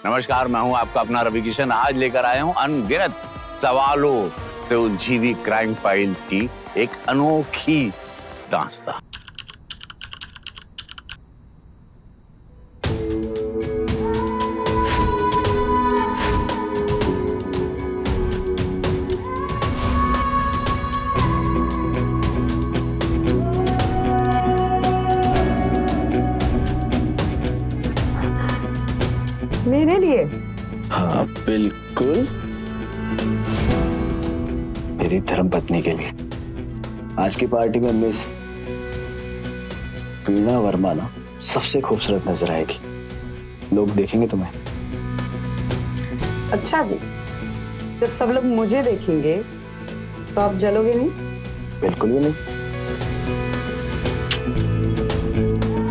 नमस्कार, मैं हूं आपका अपना रवि किशन। आज लेकर आया हूं अनगिनत सवालों से उलझी हुई क्राइम फाइल्स की एक अनोखी दास्तान। मेरे लिए? हाँ बिल्कुल, मेरी धर्मपत्नी के लिए। आज की पार्टी में मिस वीणा वर्मा ना सबसे खूबसूरत नजर आएगी। लोग देखेंगे तुम्हें। अच्छा जी, जब सब लोग मुझे देखेंगे तो आप जलोगे नहीं? बिल्कुल भी नहीं।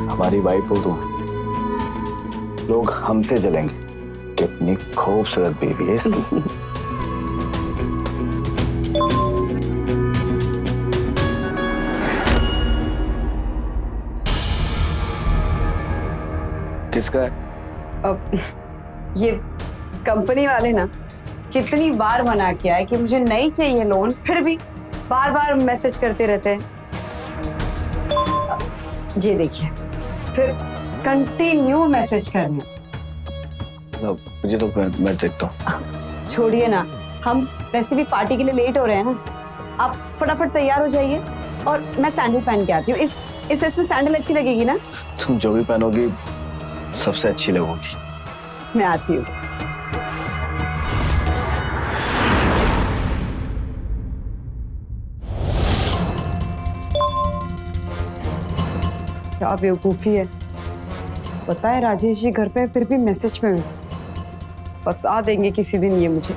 हमारी वाइफ हो तुम, लोग हमसे जलेंगे। कितनी खूबसूरत बेबी है इसकी। किसका है? अब ये कंपनी वाले ना कितनी बार मना किया है कि मुझे नहीं चाहिए लोन, फिर भी बार बार मैसेज करते रहते हैं। ये देखिए, फिर कंटिन्यू मैसेज करने। मुझे तो मैं देखता हूँ। छोड़िए ना, हम वैसे भी पार्टी के लिए लेट हो रहे हैं ना। आप फटाफट तैयार हो जाइए और मैं सैंडल पहन के आती हूँ। इस ड्रेस में सैंडल अच्छी लगेगी ना? तुम जो भी पहनोगी सबसे अच्छी लगोगी। मैं आती हूँ। क्या बेवकूफी है, पता है राजेश जी घर पे, फिर भी मैसेज पे मैसेज। फंसा देंगे किसी दिन ये मुझे।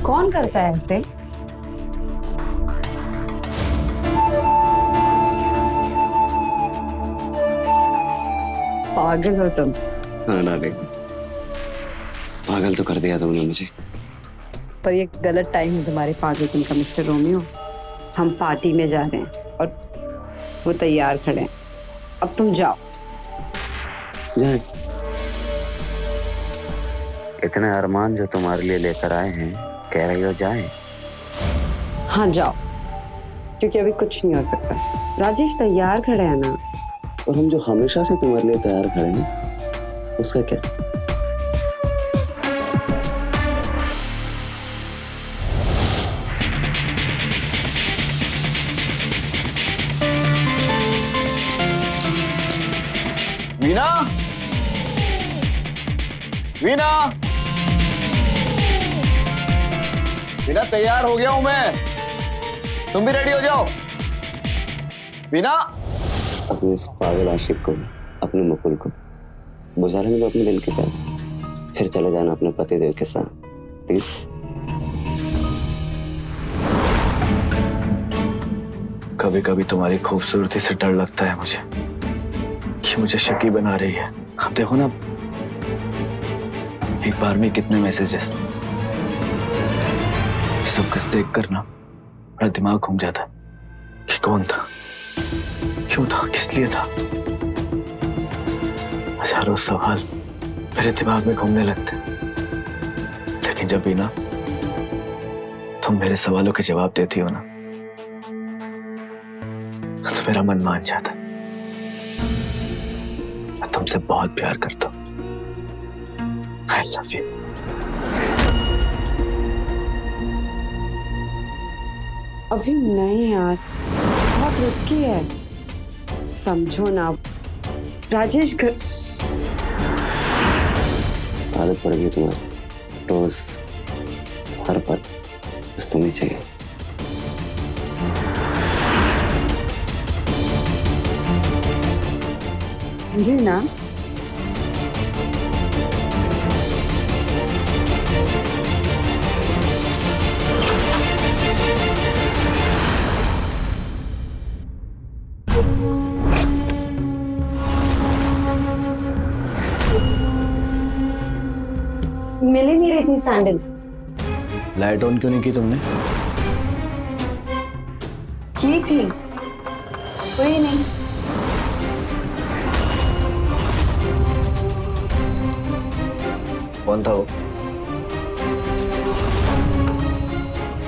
कौन करता है ऐसे? पागल हो तुम। हाँ डार्लिंग, पागल तो कर दिया तुमने मुझे। पर ये गलत टाइम है तुम्हारे पागलपन का मिस्टर रोमियो। हम पार्टी में जा रहे हैं और वो तैयार खड़े हैं। अब तुम जाओ। जाए। इतने अरमान जो तुम्हारे लिए लेकर आए हैं, कह रही हो जाए? हाँ जाओ, क्योंकि अभी कुछ नहीं हो सकता। राजेश तैयार खड़े हैं ना। और हम जो हमेशा से तुम्हारे लिए तैयार खड़े हैं, उसका क्या? वीणा, वीणा, वीणा तैयार हो गया हूं मैं। तुम भी रेडी हो जाओ। वीणा, अपने इस पागल आशिक को, अपने मुकुल को बुझा लेने दो अपने दिल के पास, फिर चले जाना अपने पतिदेव के साथ, प्लीज। कभी कभी तुम्हारी खूबसूरती से डर लगता है मुझे कि मुझे शकी बना रही है। अब देखो ना, एक बार में कितने मैसेजेस। सब कुछ देख कर ना मेरा दिमाग घूम जाता कि कौन था, क्यों था, किस लिए था। हजारों सवाल मेरे दिमाग में घूमने लगते। लेकिन जब भी ना तुम मेरे सवालों के जवाब देती हो ना, तो मेरा मन मान जाता। मैं तुमसे बहुत प्यार करता हूँ। I love you. अभी नहीं यार, बहुत रिस्की है। समझो ना, राजेश घर। आदत पड़ गई तुम्हारी, रोज हर पल बस तुम्हें चाहिए। ना मिल ही नहीं रही थी सैंडल। लाइट ऑन क्यों नहीं की तुमने? की थी, कोई नहीं। कौन था वो?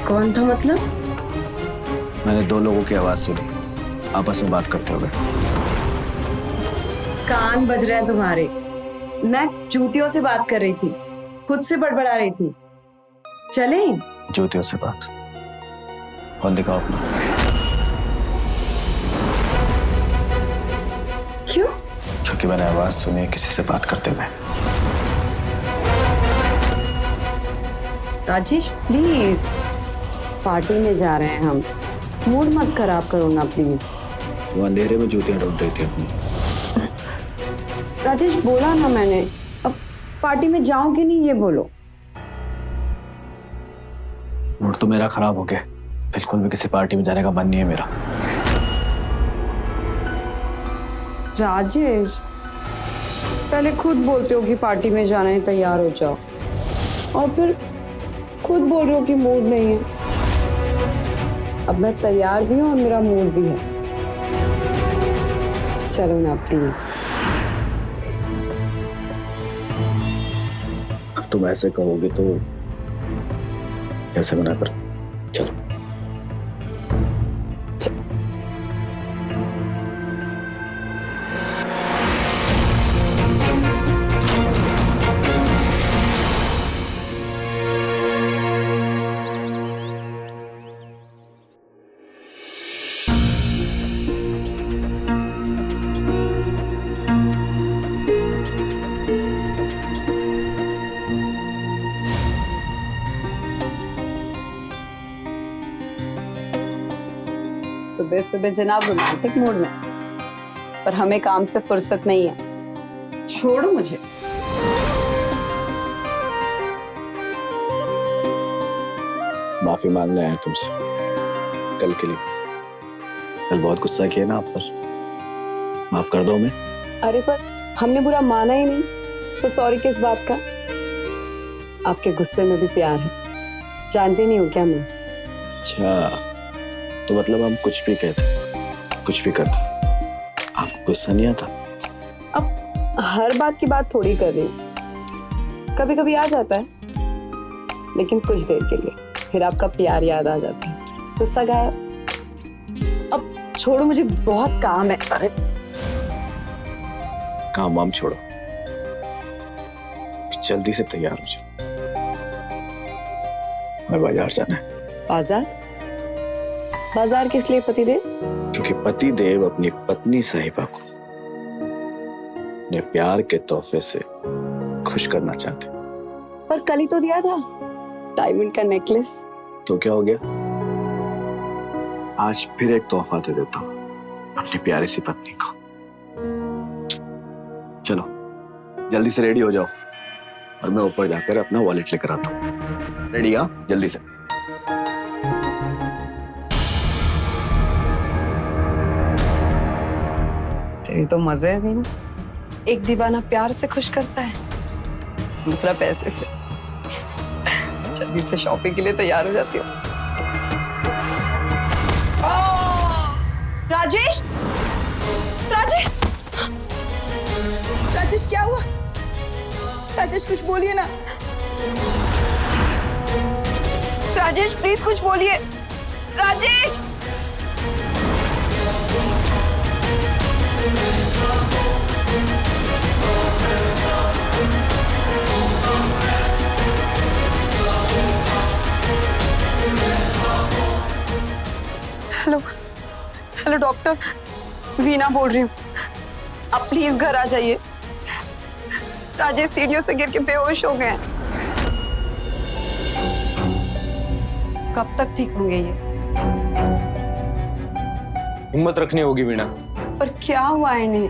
कौन था मतलब? मैंने दो लोगों की आवाज सुनी, आपस में बात करते हुए। कान बज रहे हैं तुम्हारे। मैं जूतियों से बात कर रही थी, खुद से बड़बड़ा रही थी। चले? जूतियों से बात? कौन दिखाओ अपना। क्यों? क्योंकि मैंने आवाज सुनी है किसी से बात करते हुए। राजेश प्लीज, पार्टी में जा रहे हैं हम, मूड मत खराब करो ना प्लीज। वो अंधेरे में जूतियां ढूंढ रही थी अपनी। राजेश बोला ना मैंने, अब पार्टी में जाऊं कि नहीं ये बोलो। मूड तो मेरा खराब हो गया, बिल्कुल भी किसी पार्टी में जाने का मन नहीं है मेरा। राजेश, पहले खुद बोलते हो कि पार्टी में जाना है, तैयार हो जाओ, और फिर खुद बोल रहे हो कि मूड नहीं है। अब मैं तैयार भी हूं और मेरा मूड भी है। चलो ना प्लीज। तुम ऐसे कहोगे तो कैसे मना कर। चलो। सुबह सुबह जनाब रोमांटिक मूड में, पर हमें काम से फुर्सत नहीं है। छोड़ो मुझे। माफी मांगने आया तुमसे कल के लिए। कल बहुत गुस्सा किया ना आप पर, माफ कर दो हमें। अरे पर हमने बुरा माना ही नहीं, तो सॉरी किस बात का? आपके गुस्से में भी प्यार है, जानती नहीं हो क्या मैं? अच्छा, तो मतलब हम कुछ भी कहते, कुछ भी करते, आपको गुस्सा नहीं आता? अब हर बात की बात थोड़ी कर रही हूँ, कभी कभी आ जाता है, लेकिन कुछ देर के लिए, फिर आपका प्यार याद आ जाता है, गुस्सा गायब। अब छोड़ो, मुझे बहुत काम है। अरे काम वाम छोड़ो, जल्दी से तैयार हो जाओ, मैं बाजार जाना है। बाजार? बाजार किस लिए पतिदेव? क्योंकि पतिदेव अपनी पत्नी साहिबा को अपने प्यार के तोहफे से खुश करना चाहते। पर कल ही तो दिया था डायमंड का नेकलेस। तो क्या हो गया? आज फिर एक तोहफा दे देता हूँ अपनी प्यारी सी पत्नी को। चलो जल्दी से रेडी हो जाओ, और मैं ऊपर जाकर अपना वॉलेट लेकर आता हूँ। रेडी? हाँ, जल्दी से। तेरी तो मजे है भी ना, एक दीवाना प्यार से खुश करता है, दूसरा पैसे से। जल्दी से शॉपिंग के लिए तैयार हो जाती हूँ। राजेश! राजेश! राजेश क्या हुआ? राजेश कुछ बोलिए ना। राजेश प्लीज कुछ बोलिए। Rajesh! Hello hello doctor, Veena बोल रही हूँ। आप प्लीज घर आ जाइए। राजेश सीढ़ियों से गिर के बेहोश हो गए हैं। कब तक ठीक होंगे ये? हिम्मत रखनी होगी वीणा। पर क्या हुआ है इन्हें?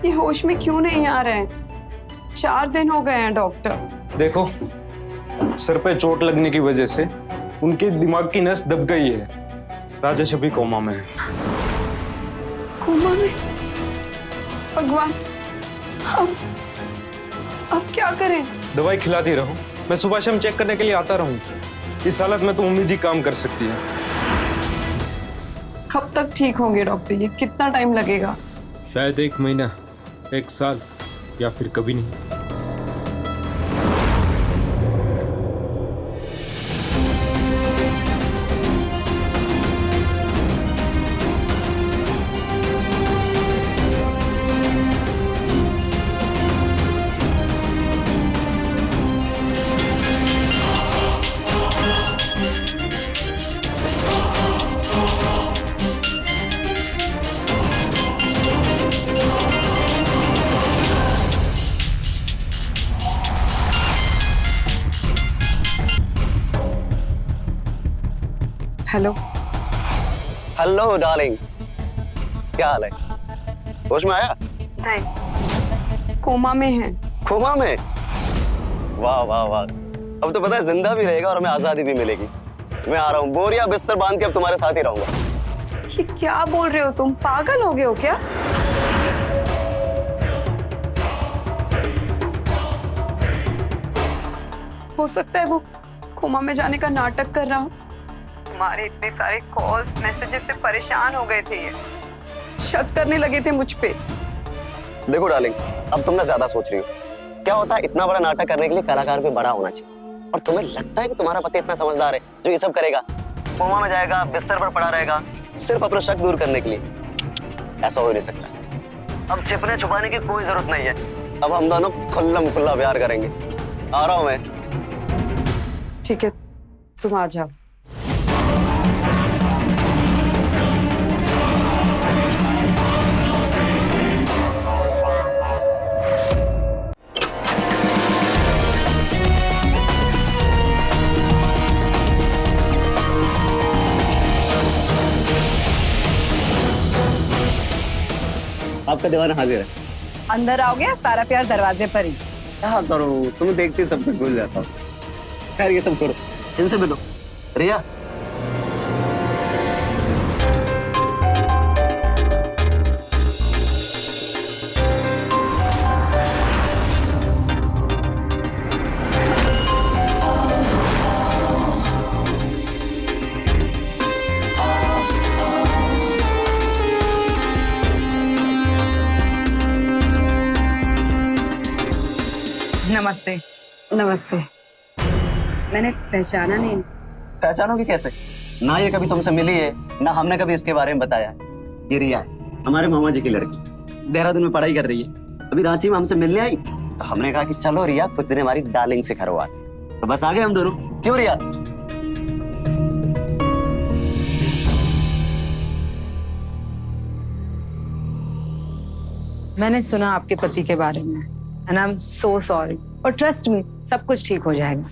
ये होश में क्यों नहीं आ रहे हैं? 4 दिन हो गए हैं डॉक्टर। देखो, सर पे चोट लगने की वजह से उनके दिमाग की नस दब गई है। राजेश अभी कोमा में है। कोमा में? भगवान, अब क्या करें? दवाई खिलाती रहो, मैं सुबह शाम चेक करने के लिए आता रहूं। इस हालत में तो उम्मीद ही काम कर सकती है। कब तक ठीक होंगे डॉक्टर? ये कितना टाइम लगेगा? शायद 1 महीना, 1 साल, या फिर कभी नहीं। हेलो। हेलो डार्लिंग, क्या हाल है? होश में आया? नहीं, कोमा में है। कोमा में? वाह वाह वाह, अब तो पता है जिंदा भी रहेगा और हमें आजादी भी मिलेगी। मैं आ रहा हूँ, बोरिया बिस्तर बांध के अब तुम्हारे साथ ही रहूंगा। ये क्या बोल रहे हो तुम? पागल हो गए हो क्या? हो सकता है वो कोमा में जाने का नाटक कर रहा हूँ। हमारे इतने सारे कॉल्स मैसेजेस से परेशान हो गए थे ये, शक करने लगे थे मुझ पे। देखो डार्लिंग, अब तुम ना ज्यादा सोच रही हो। क्या होता है, इतना बड़ा नाटक करने के लिए कलाकार भी बड़ा होना चाहिए। और तुम्हें लगता है कि तुम्हारा पति इतना समझदार है जो ये सब करेगा? कोमा में जाएगा, बिस्तर पर पड़ा रहेगा, सिर्फ अपना शक दूर करने के लिए? ऐसा हो नहीं सकता। अब छिपने छुपाने की कोई जरूरत नहीं है। अब हम दोनों खुल्लम खुल्ला प्यार करेंगे। आ रहा हूं मैं। ठीक है, तुम आ जाओ। आपका दीवाना हाजिर है। अंदर आओगे? सारा प्यार दरवाजे पर ही। क्या करूं, तुम्हें देखते ही सब कुछ भूल जाता हूँ। खैर ये सब छोड़ो, इनसे मिलो। रिया, नमस्ते। नमस्ते। मैंने पहचाना नहीं। पहचानोगी कैसे? ना ये कभी तुमसे मिली है, ना हमने कभी इसके बारे में बताया। ये रिया है, हमारे मामा जी की लड़की, देहरादून में पढ़ाई कर रही है। अभी रांची में हमसे मिलने आई, तो हमने कहा कि चलो रिया कुछ दिन हमारी डार्लिंग से घर हुआ। तो बस आ गए हम दोनों। क्यों रिया? मैंने सुना आपके पति के बारे में, and I am so sorry. और ट्रस्ट मी, सब कुछ ठीक हो जाएगा।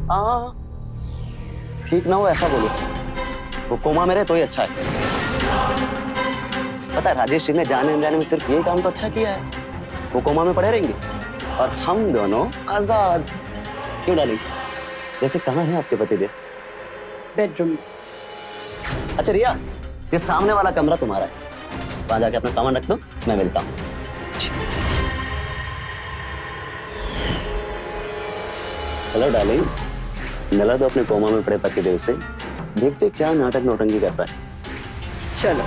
हाँ, ठीक ना हो ऐसा बोलो। वो कोमा में रहे तो ही अच्छा है। पता है राजेश जी ने जाने अनजाने में सिर्फ यही काम तो अच्छा किया है। वो कोमा में पड़े रहेंगे और हम दोनों आजाद। क्यों डालेंगे? वैसे कहाँ है आपके पतिदेव? बेडरूम। अच्छा रिया, ये सामने वाला कमरा तुम्हारा है, वहां जाके अपना सामान रख दो, मैं मिलता हूँ। हेलो डार्लिंग, मिला दो अपने कोमा में पड़े पतिदेव से, देखते क्या नाटक नौटंकी कर रहा है। चलो।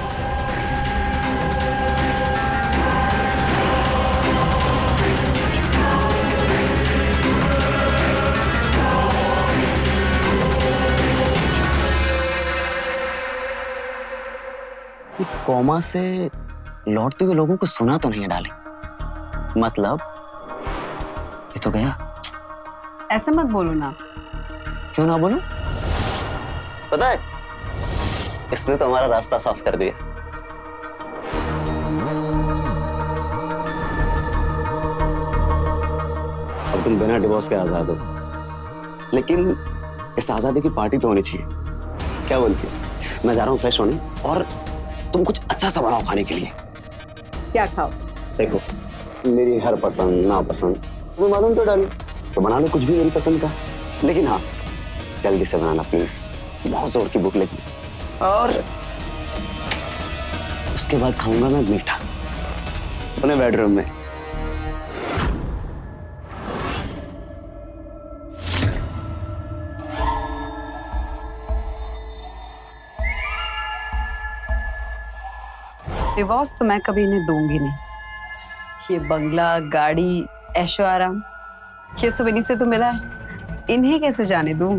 कोमा से लौटते हुए लोगों को सुना तो नहीं है डाले? मतलब ये तो गया। ऐसे मत बोलो ना। क्यों ना बोलूं? पता है इसने तो हमारा रास्ता साफ कर दिया। अब तुम बिना डिवोर्स के आजाद हो, लेकिन इस आजादी की पार्टी तो होनी चाहिए। क्या बोलती है? मैं जा रहा हूँ फ्रेश होने, और तुम कुछ अच्छा सा बनाओ खाने के लिए। क्या खाओ? देखो मेरी हर पसंद नापसंद तुम्हें मालूम तो डाली, तो बना लो कुछ भी मेरी पसंद का। लेकिन हाँ, जल्दी से बनाना प्लीज, बहुत जोर की भूख लगी। और उसके बाद खाऊंगा मैं मीठा सा अपने बेडरूम में। डिवोर्स तो मैं कभी इन्हें दूंगी नहीं। ये बंगला, गाड़ी, ऐशो आराम, ये सब इन्हीं से तो मिला है, इन्हें कैसे जाने दूं?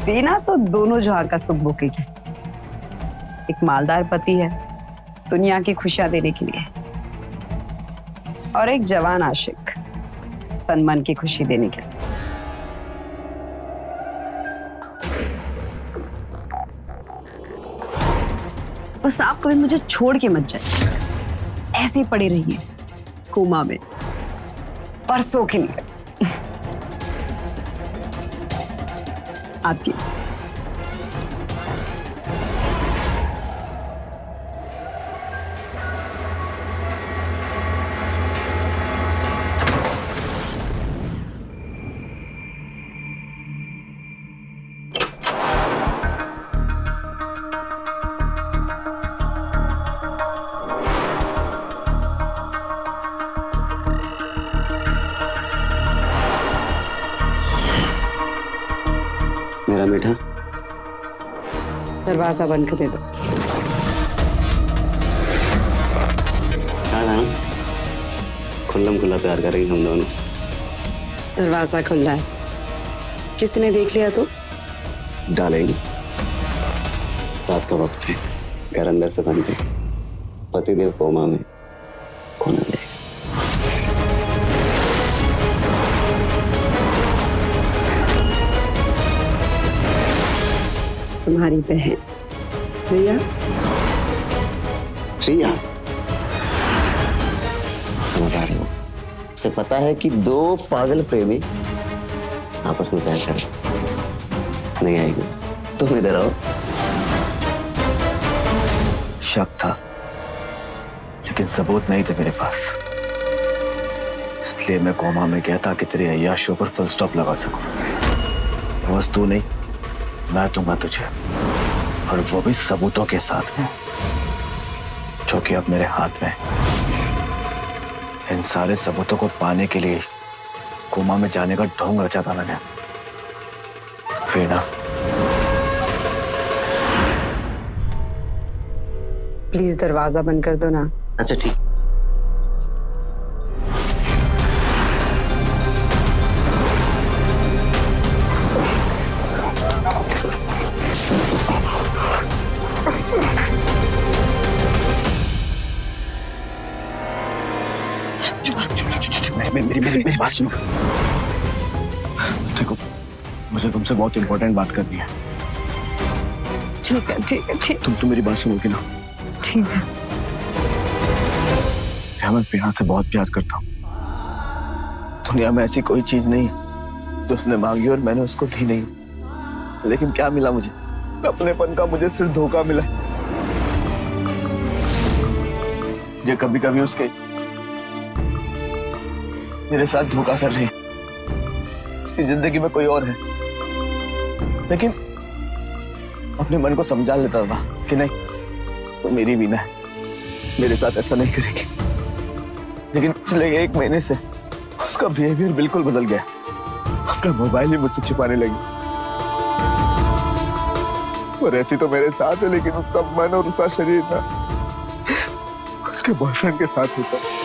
देना तो दोनों जहां का सुख भोगेगी। एक मालदार पति है दुनिया की खुशियां देने के लिए, और एक जवान आशिक तन मन की खुशी देने के लिए। बस आप कभी मुझे छोड़ के मत जाइए, ऐसे ही पड़ी रहिए कोमा में परसों के लिए। आती हूं। मेरा मीठा, दरवाजा बंद कर दे दो। कहा था ना, खुल्लम खुल्ला प्यार करेंगे हम दोनों। दरवाजा खुला है, किसी ने देख लिया तो? डालेंगे। रात का वक्त है, घर अंदर से बंद है, पतिदेव कोमा में, कौन आ जाएगा? तुम्हारी बहन रिया। रिया, समझ आ रही हो? उसे पता है कि दो पागल प्रेमी आपस में प्यार कर नहीं आएगी। तुम इधर आओ। शक था, लेकिन सबूत नहीं थे मेरे पास, इसलिए मैं कोमा में गया था कि तेरी अय्याशियों पर फुल स्टॉप लगा सकूं। वस्तु नहीं, मैं दूंगा तुझे, और वो भी सबूतों के साथ में, जो कि अब मेरे हाथ में। इन सारे सबूतों को पाने के लिए कोमा में जाने का ढोंग रचा था मैंने। वीणा, प्लीज दरवाजा बंद कर दो ना। अच्छा ठीक। मेरी बात सुनो। देखो, मुझे तुमसे बहुत इंपॉर्टेंट बात करनी है। ठीक है ठीक है ठीक तुम मेरी बात सुनोगी ना? ठीक है। मैं वीणा से बहुत प्यार करता हूँ। दुनिया में ऐसी कोई चीज नहीं है जो उसने मांगी और मैंने उसको दी नहीं। लेकिन क्या मिला मुझे? अपनेपन का मुझे सिर्फ धोखा मिला। जो कभी कभी उसके मेरे साथ धोखा कर रही है, उसकी जिंदगी में कोई और है। लेकिन अपने मन को समझा लेता था कि नहीं, वो मेरी वीणा है, मेरे साथ ऐसा नहीं करेगी। लेकिन पिछले 1 महीने से उसका बिहेवियर बिल्कुल बदल गया। अपना मोबाइल ही मुझसे छिपाने लगी। वो रहती तो मेरे साथ है, लेकिन उसका मन और उसका शरीर ना उसके बॉयफ्रेंड के साथ होता है।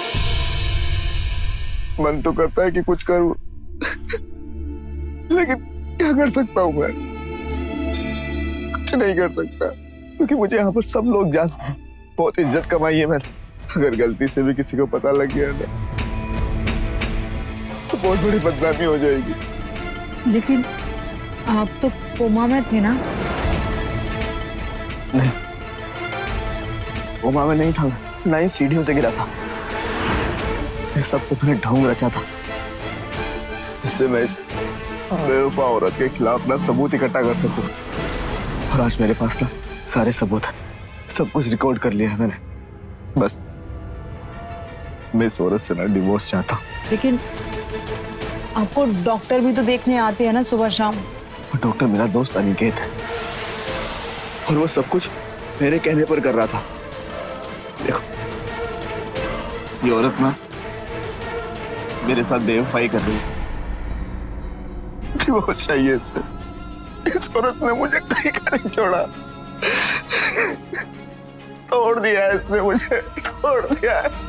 मन तो करता है कि कुछ करूं, लेकिन क्या कर सकता हूं मैं? कुछ नहीं कर सकता, क्योंकि मुझे यहाँ पर सब लोग जानते हैं। बहुत इज्जत कमाई है मैंने। अगर गलती से भी किसी को पता लग गया ना, तो बहुत बड़ी बदनामी हो जाएगी। लेकिन आप तो कोमा में थे ना? नहीं, कोमा में नहीं था, ना ही सीढ़ियों से गिरा था। ये सब तो मैंने ढोंग रचा था, इससे मैं इस बेवफा औरत के खिलाफ ना सबूत इकट्ठा कर सकूं। और आज मेरे पास ना सारे सबूत हैं, सब कुछ रिकॉर्ड कर लिया है मैंने। बस मैं इस औरत से ना डिवोर्स चाहता हूं। लेकिन आपको डॉक्टर भी तो देखने आते हैं ना सुबह शाम। वो डॉक्टर मेरा दोस्त अनिकेत है, और वो सब कुछ मेरे कहने पर कर रहा था। देखो, ये औरत ना मेरे साथ बेवफाई कर रही है। डिवोर्स चाहिए इससे। इस औरत ने मुझे कहीं का नहीं छोड़ा। तोड़ दिया है इसने मुझे, तोड़ दिया है।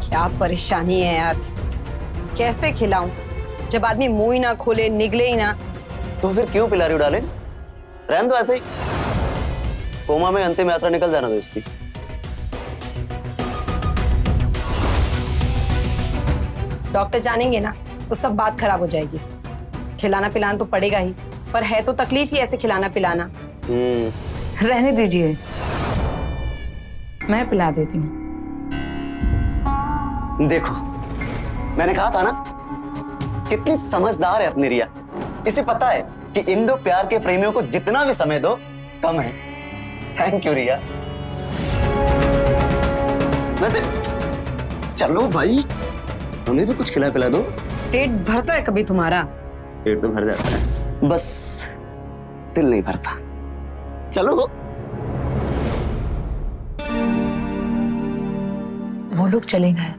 क्या परेशानी है यार, कैसे खिलाऊं जब आदमी मुंह ही ना खोले, निगले ही ना। तो फिर क्यों पिला रही हो डार्लिंग? रहने दो ऐसे ही, कोमा में अंतिम यात्रा निकल जाना दो इसकी। डॉक्टर जानेंगे ना तो सब बात खराब हो जाएगी। खिलाना पिलाना तो पड़ेगा ही, पर है तो तकलीफ ही ऐसे खिलाना पिलाना। रहने दीजिए, मैं पिला देती हूँ। देखो, मैंने कहा था ना, कितनी समझदार है अपनी रिया। इसे पता है कि इन दो प्यार के प्रेमियों को जितना भी समय दो कम है। थैंक यू रिया। वैसे चलो भाई, हमें भी कुछ खिला पिला दो। पेट भरता है कभी तुम्हारा? पेट तो भर जाता है, बस दिल नहीं भरता। चलो। वो लोग चले गए।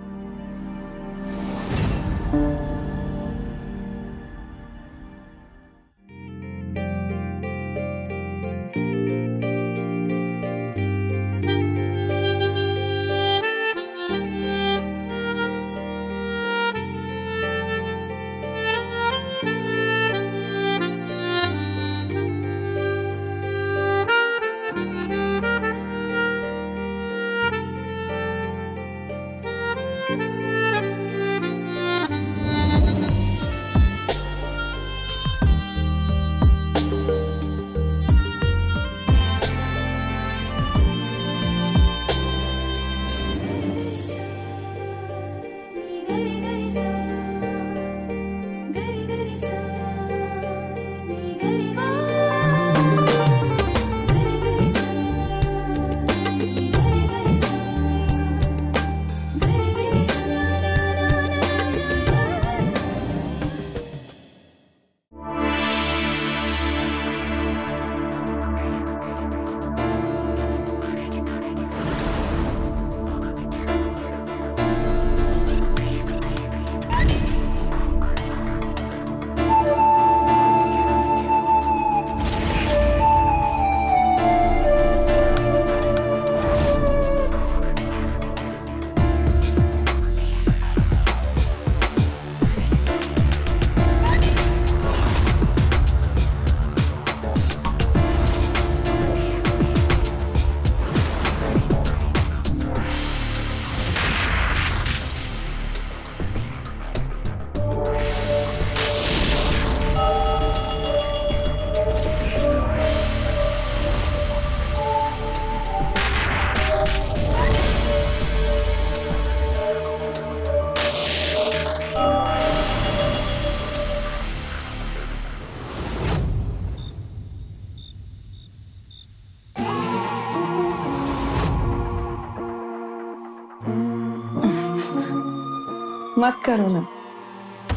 मत करो ना,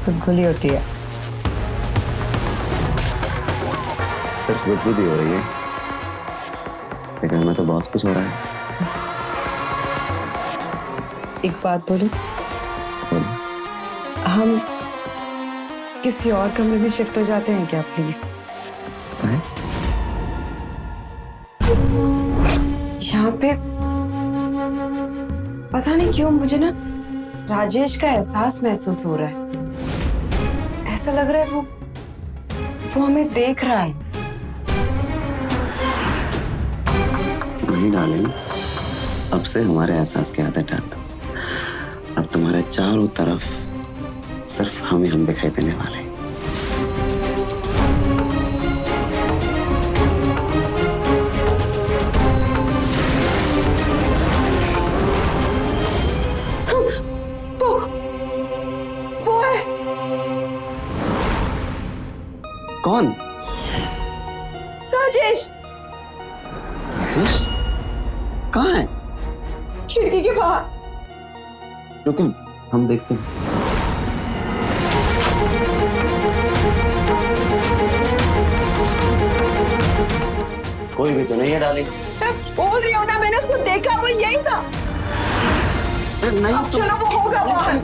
गुदगुली होती है। सिर्फ गुदगुदी हो रही है, लेकिन मैं तो बहुत कुछ हो रहा है। एक बात बोलूं? बोलो। हम किसी और कमरे में शिफ्ट हो जाते हैं क्या प्लीज? काहे? यहाँ पे पता नहीं क्यों मुझे ना राजेश का एहसास महसूस हो रहा है। ऐसा लग रहा है वो हमें देख रहा है। नहीं डालें, अब से हमारे एहसास के आदत डाल दो। अब तुम्हारे चारों तरफ सिर्फ हम दिखाई देने वाले हैं। कौन? राजेश राजेश कहाँ है? खिड़की के बाहर। रुको, हम देखते हैं। कोई भी तो नहीं है डार्लिंग। मैं बोल रही हूँ ना, मैंने उसको देखा, वो यही था। नहीं अब चलो, वो होगा बाहर।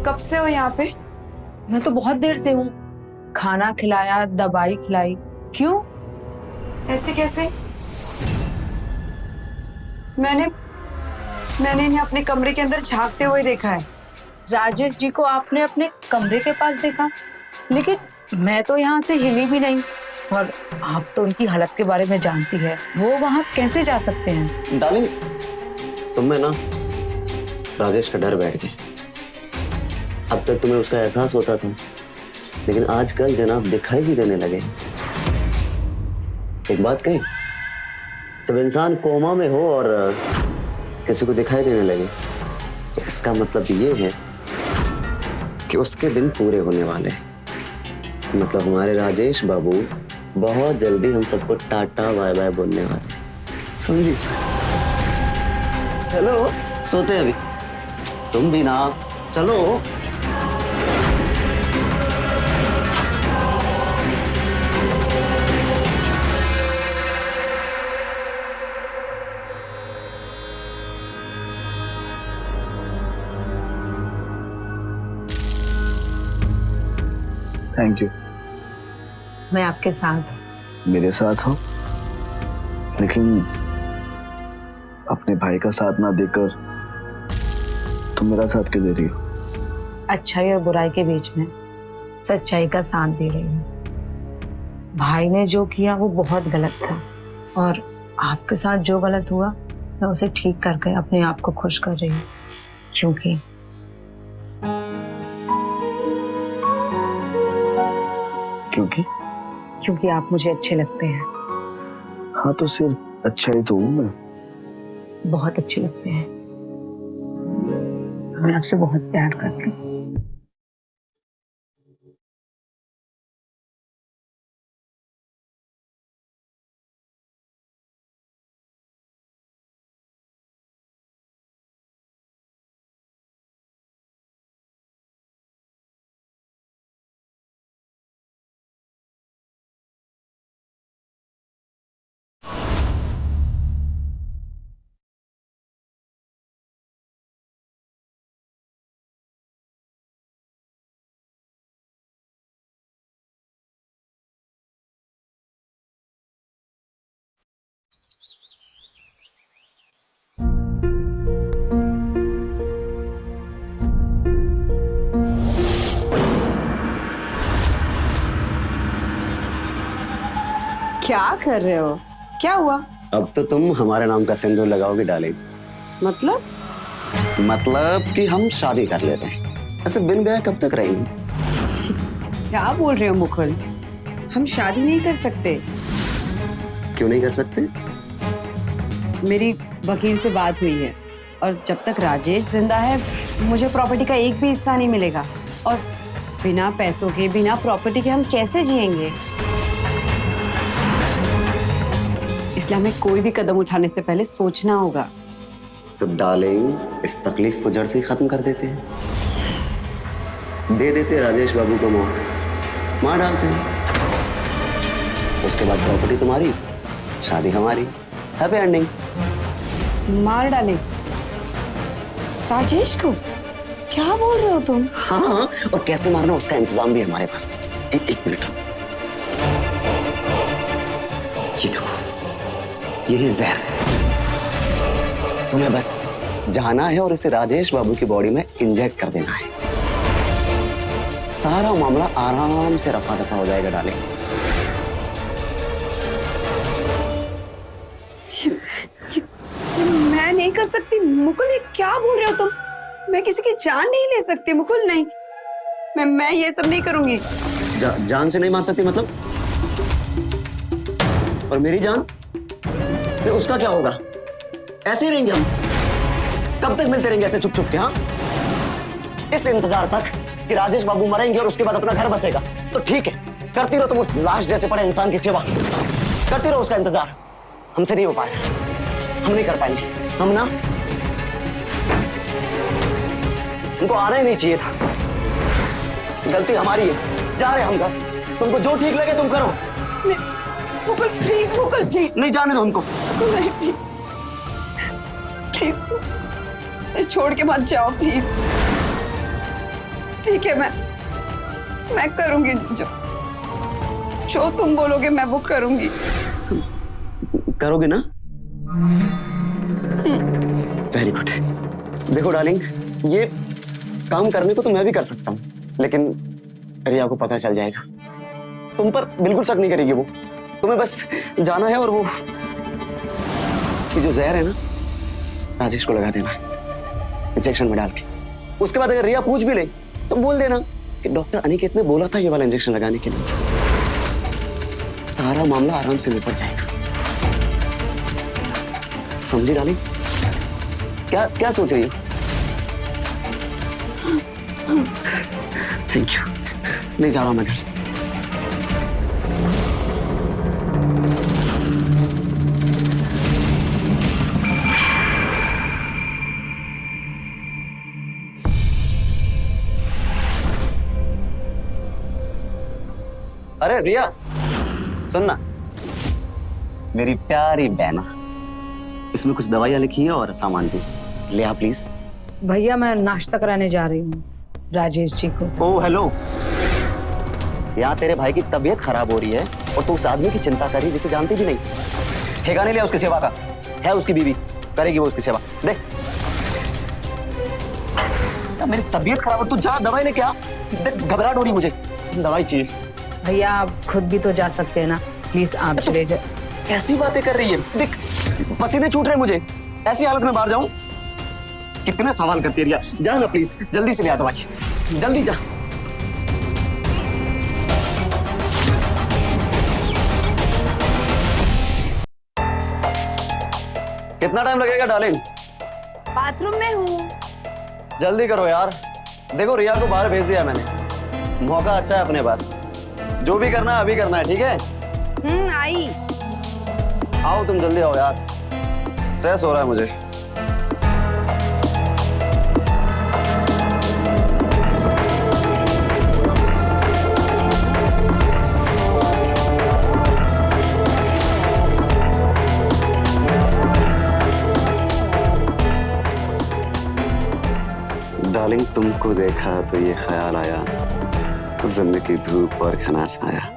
कब से हो यहाँ पे? मैं तो बहुत देर से हूँ। खाना खिलाया, दवाई खिलाई। क्यों? ऐसे कैसे? मैंने इन्हें अपने कमरे के अंदर झांकते हुए देखा है। राजेश जी को आपने अपने कमरे के पास देखा, लेकिन मैं तो यहाँ से हिली भी नहीं। और आप तो उनकी हालत के बारे में जानती है, वो वहाँ कैसे जा सकते हैं? डार्लिंग, तुम में ना राजेश का डर बैठ गया। अब तक तुम्हें उसका एहसास होता था, लेकिन आजकल जनाब दिखाई भी देने लगे। एक बात कही, जब इंसान कोमा में हो और किसी को दिखाई देने लगे, तो इसका मतलब ये है कि उसके दिन पूरे होने वाले हैं। मतलब हमारे राजेश बाबू बहुत जल्दी हम सबको टाटा बाय बाय बोलने वाले, समझी? चलो सोते हैं अभी, तुम भी ना, चलो। Thank you. मैं आपके साथ हूँ। मेरे साथ हो, लेकिन अपने भाई का साथ ना देकर तुम मेरा साथ क्यों दे रही हो? अच्छाई और बुराई के बीच में सच्चाई का साथ दे रही हूँ। भाई ने जो किया वो बहुत गलत था, और आपके साथ जो गलत हुआ मैं उसे ठीक करके अपने आप को खुश कर रही हूँ। क्योंकि आप मुझे अच्छे लगते हैं। हाँ, तो सिर्फ अच्छा ही तो हूँ मैं। बहुत अच्छे लगते हैं। मैं आपसे बहुत प्यार करती हूँ। क्या कर रहे हो? क्या हुआ? अब तो तुम हमारे नाम का सिंदूर लगाओगे डार्लिंग। मतलब कि हम शादी कर लेते हैं। ऐसे बिन ब्याह कब तक रहेंगे? क्या बोल रहे हो मुकुल? हम शादी नहीं कर सकते। क्यों नहीं कर सकते? मेरी वकील से बात हुई है, और जब तक राजेश जिंदा है मुझे प्रॉपर्टी का एक भी हिस्सा नहीं मिलेगा। और बिना पैसों के, बिना प्रॉपर्टी के हम कैसे जिएंगे? इसलिए हमें कोई भी कदम उठाने से पहले सोचना होगा। तो डार्लिंग, इस तकलीफ को जड़ से ही खत्म कर देते हैं। दे देते राजेश बाबू को मौत, मार डालते हैं। उसके बाद प्रॉपर्टी तुम्हारी शादी हमारी, हैप्पी एंडिंग। मार डाले राजेश को? क्या बोल रहे हो तुम? हाँ, और कैसे मारना उसका इंतजाम भी है हमारे पास। एक मिनट, ये देखो, ये है जहर। तुम्हें बस जाना है और इसे राजेश बाबू की बॉडी में इंजेक्ट कर देना है। सारा मामला आराम से रफा दफा हो जाएगा डाले। मैं नहीं कर सकती मुकुल, ये क्या बोल रहे हो तुम? मैं किसी की जान नहीं ले सकती मुकुल, नहीं। मैं ये सब नहीं करूंगी। जान से नहीं मार सकती मतलब? और मेरी जान? फिर उसका क्या होगा? ऐसे ही रहेंगे हम? कब तक मिलते रहेंगे ऐसे चुप चुप के? हाँ, इस इंतजार तक कि राजेश बाबू मरेंगे और उसके बाद अपना घर बसेगा तो ठीक है, करती रहो तुम उस लाश जैसे पड़े इंसान की सेवा, करती रहो उसका इंतजार। हमसे नहीं हो पाएगा, हम नहीं कर पाएंगे। हम ना, हमको आना ही नहीं चाहिए था, गलती हमारी है। जा रहे हम घर, तुमको जो ठीक लगे तुम करो। Mukul please, Mukul please. नहीं जाने दो हमको। नहीं प्लीज, मुझे छोड़ के मत जाओ प्लीज। ठीक है, मैं करूंगी जो तुम बोलोगे मैं वो करूंगी। करोगे ना? Very good. देखो डार्लिंग, ये काम करने को तो मैं भी कर सकता हूँ, लेकिन रिया को पता चल जाएगा। तुम पर बिल्कुल शक नहीं करेगी वो। तुम्हें बस जाना है और वो ये जो जहर है ना, राजेश को लगा देना इंजेक्शन में डाल के। उसके बाद अगर रिया पूछ भी ले तो बोल देना कि डॉक्टर अनिकेत ने बोला था ये वाला इंजेक्शन लगाने के लिए। सारा मामला आराम से निपट जाएगा। समझी डाली? क्या सोच रही हो? Thank you. नहीं जा रहा हूं मैं घर। अरे रिया, सुनना, मेरी प्यारी बहना, इसमें कुछ दवाइयाँ लिखी है और सामान भी ले आ प्लीज। भैया मैं नाश्ता कराने जा रही हूँ राजेश जी को। ओह हेलो, यहाँ तेरे भाई की तबीयत खराब हो रही है और तू उस आदमी की चिंता कर रही है जिसे जानती भी नहीं। ठेका नहीं लिया उसकी सेवा का, है उसकी बीवी, करेगी वो उसकी सेवा। देख मेरी तबीयत खराब है, तू जा दवाई लेके आ। देख घबराहट हो रही मुझे, दवाई चाहिए। भैया आप खुद भी तो जा सकते हैं ना, प्लीज आप चले जाए। कैसी बातें कर रही है? देख पसीने छूट रहे मुझे, ऐसी हालत में बाहर जाऊं? कितने सवाल करती है रिया। जा ना प्लीज, जल्दी से ले आ दवाई, जल्दी जा। कितना टाइम लगेगा डार्लिंग? बाथरूम में हूँ। जल्दी करो यार। देखो रिया को बाहर भेज दिया मैंने, मौका अच्छा है अपने पास। जो भी करना है अभी करना है, ठीक है? आई। आओ तुम जल्दी आओ यार, स्ट्रेस हो रहा है मुझे। डार्लिंग तुमको देखा तो ये ख्याल आया, जिंदगी धूप और घना साया।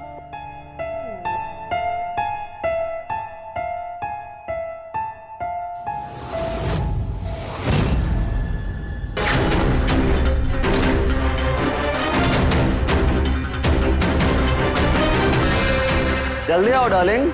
जल्दी आओ डार्लिंग।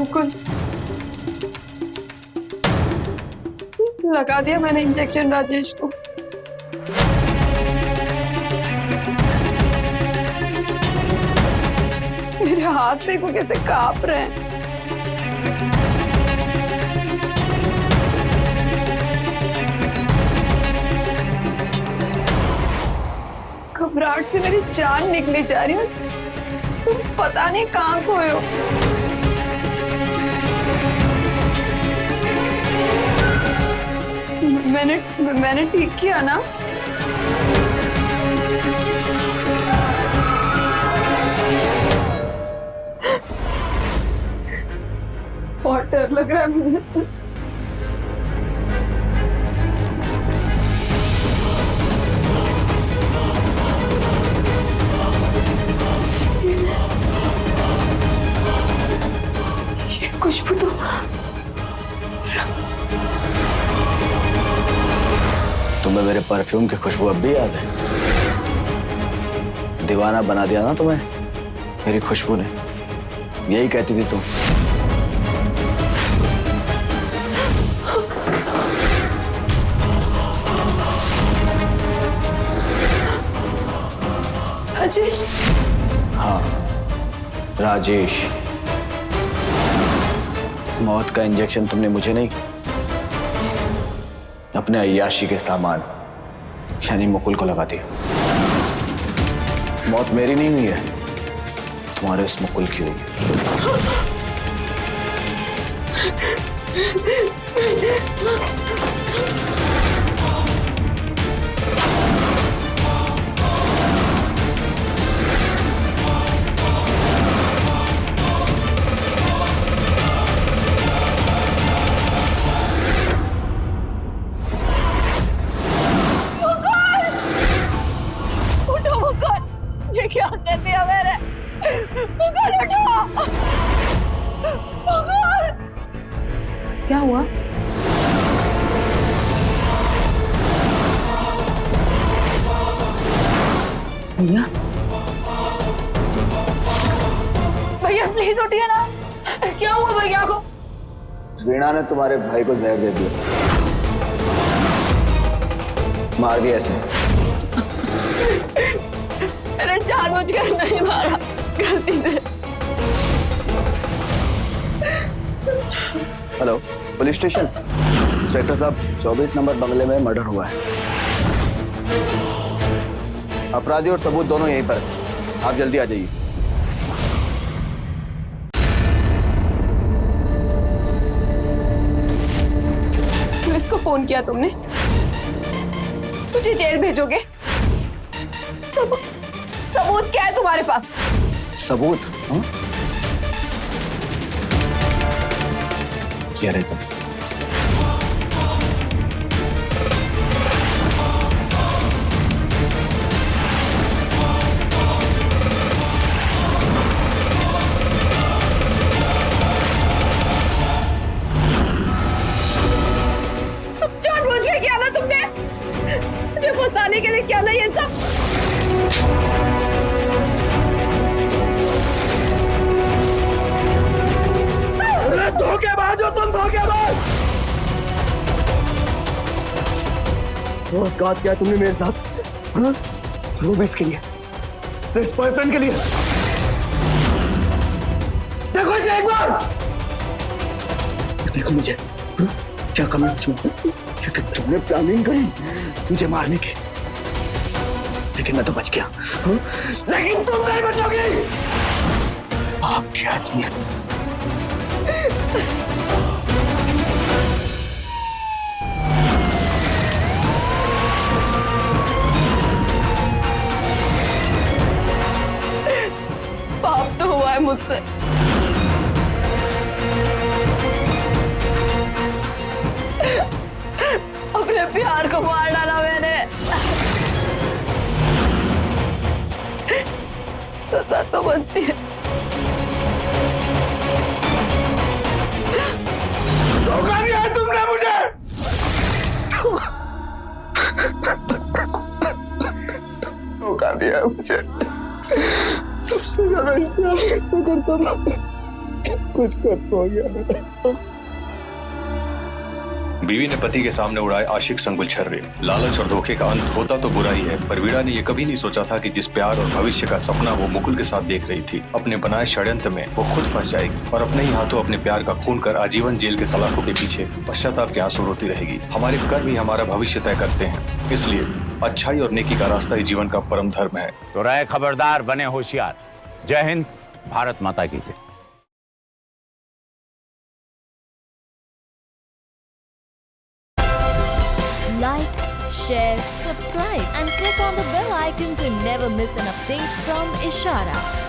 मुकुल, लगा दिया मैंने इंजेक्शन राजेश को। मेरे हाथ देखो कैसे कांप रहे हैं। घबराहट से मेरी जान निकली जा रही है। तुम पता नहीं कहाँ खोए हो। मैंने ठीक किया ना? बहुत डर लग रहा है मुझे तो। ये खुशबू तो तुम्हें मेरे परफ्यूम की खुशबू अब भी याद है? दीवाना बना दिया ना तुम्हें मेरी खुशबू ने। यही कहती थी तुम। राजेश? हाँ, राजेश। मौत का इंजेक्शन तुमने मुझे नहीं, अपने अय्याशी के सामान यानी मुकुल को लगा दिया। मौत मेरी नहीं हुई है, तुम्हारे उस मुकुल की हुई। क्या कर दिया मैंने? मुकुल उठो! मुकुल! क्या हुआ? भैया, भैया प्लीज उठिए ना। क्या हुआ भैया को? वीणा ने तुम्हारे भाई को जहर दे दिया, मार दिया ऐसे। मैंने जानबूझकर नहीं मारा, गलती से। Hello, police station. इंस्पेक्टर साहब, 24 नंबर बंगले में मर्डर हुआ है। अपराधी और सबूत दोनों यहीं पर हैं। आप जल्दी आ जाइए। पुलिस को फोन किया तुमने? तुझे जेल भेजोगे? सबूत क्या है तुम्हारे पास? सबूत? हाँ? क्या रहे सबूत? सब जानबूझ के किया ना तुमने? मुझे फंसाने के लिए किया ना ये सब? धोखेबाज हो तुम, धोखेबाज! विश्वासघात किया तुमने मेरे साथ, हाँ? वो भी इसके लिए, इस बॉयफ्रेंड के लिए। देखो इसे एक बार, देखो मुझे, हाँ? क्या कमी मुझे? तुमने प्लानिंग करी मुझे मारने की, लेकिन मैं तो बच गया, हाँ? लेकिन तुम नहीं बचोगी। आप क्या तुम? पाप तो हुआ है मुझसे। अपने प्यार को मार डाला मैंने। सजा तो बनती है। धोखा दिया है तुमने मुझे। धोखा दिया है मुझे। सबसे ज्यादा इस प्यार किससे करता था? कुछ कर हो गया। बीवी ने पति के सामने उड़ाए आशिक संग गुलछर्रे। लालच और धोखे का अंत होता तो बुरा ही है, पर वीणा ने यह कभी नहीं सोचा था कि जिस प्यार और भविष्य का सपना वो मुकुल के साथ देख रही थी, अपने बनाए षड्यंत्र में वो खुद फंस जाएगी और अपने ही हाथों अपने प्यार का खून कर आजीवन जेल के सलाखों के पीछे पश्चाताप के आंसू रोती रहेगी। हमारे कर्म ही हमारा भविष्य तय करते हैं, इसलिए अच्छाई और नेकी का रास्ता ही जीवन का परम धर्म है। तो रहे खबरदार, बने होशियार। जय हिंद, भारत माता की जय। Like, share, subscribe and click on the bell icon to never miss an update from Ishara.